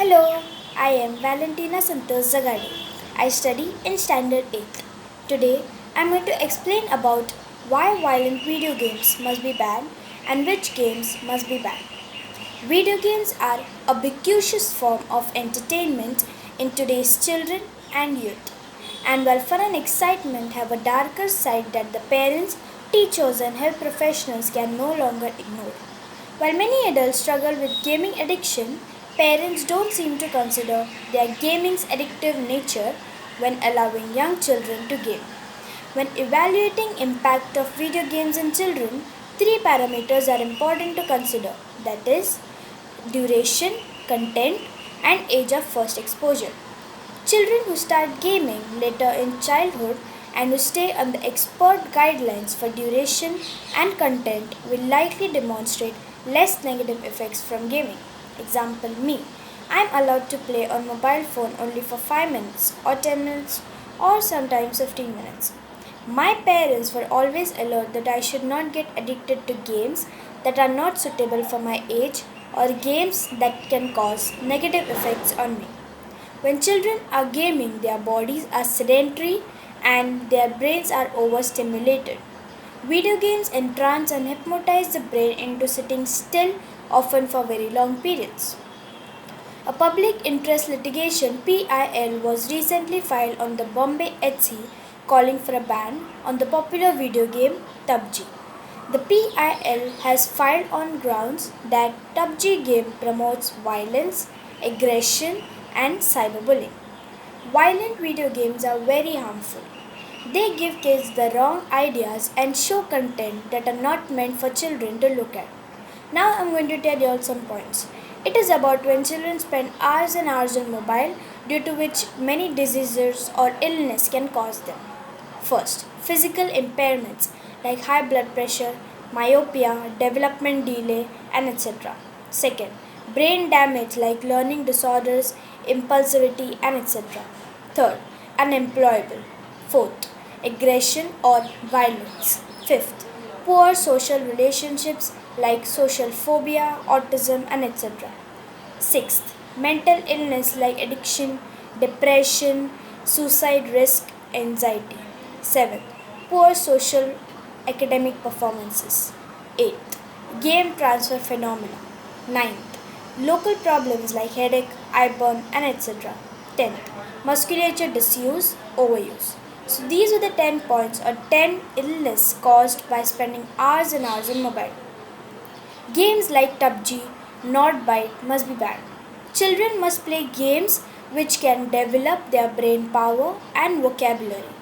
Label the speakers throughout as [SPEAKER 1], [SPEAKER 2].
[SPEAKER 1] Hello, I am Valentina Santos Zagade. I study in Standard 8. Today, I am going to explain about why violent video games must be banned and which games must be banned. Video games are a ubiquitous form of entertainment in today's children and youth, and while fun and excitement have a darker side that the parents, teachers, and health professionals can no longer ignore. While many adults struggle with gaming addiction, parents don't seem to consider their gaming's addictive nature when allowing young children to game. When evaluating impact of video games in children, three parameters are important to consider, that is duration, content, and age of first exposure. Children who start gaming later in childhood and who stay on the expert guidelines for duration and content will likely demonstrate less negative effects from gaming. Example me. I am allowed to play on mobile phone only for 5 minutes or 10 minutes or sometimes 15 minutes. My parents were always alert that I should not get addicted to games that are not suitable for my age or games that can cause negative effects on me. When children are gaming, their bodies are sedentary and their brains are overstimulated. Video games entrance and hypnotize the brain into sitting still, often for very long periods. A public interest litigation (PIL) was recently filed on the Bombay HC calling for a ban on the popular video game PUBG. The PIL has filed on grounds that PUBG game promotes violence, aggression, and cyberbullying. Violent video games are very harmful. They give kids the wrong ideas and show content that are not meant for children to look at. Now I'm going to tell you all some points. It is about when children spend hours and hours on mobile, due to which many diseases or illness can cause them. First, physical impairments like high blood pressure, myopia, development delay, and etc. Second, brain damage like learning disorders, impulsivity, and etc. Third, unemployable. Fourth, aggression or violence. Fifth, poor social relationships like social phobia, autism, and etc. Sixth, mental illness like addiction, depression, suicide risk, anxiety. Seventh, poor social academic performances. Eighth, game transfer phenomena. Ninth, local problems like headache, eye burn, and etc. 10th, musculature disuse, overuse. So these are the 10 points or 10 illness caused by spending hours and hours on mobile. Games like PUBG, not bite must be banned. Children must play games which can develop their brain power and vocabulary.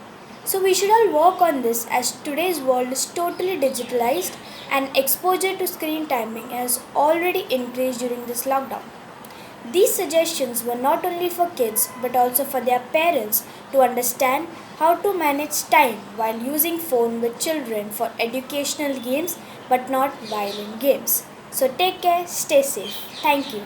[SPEAKER 1] So we should all work on this as today's world is totally digitalized and exposure to screen timing has already increased during this lockdown. These suggestions were not only for kids but also for their parents to understand how to manage time while using phone with children for educational games but not violent games. So take care, stay safe. Thank you.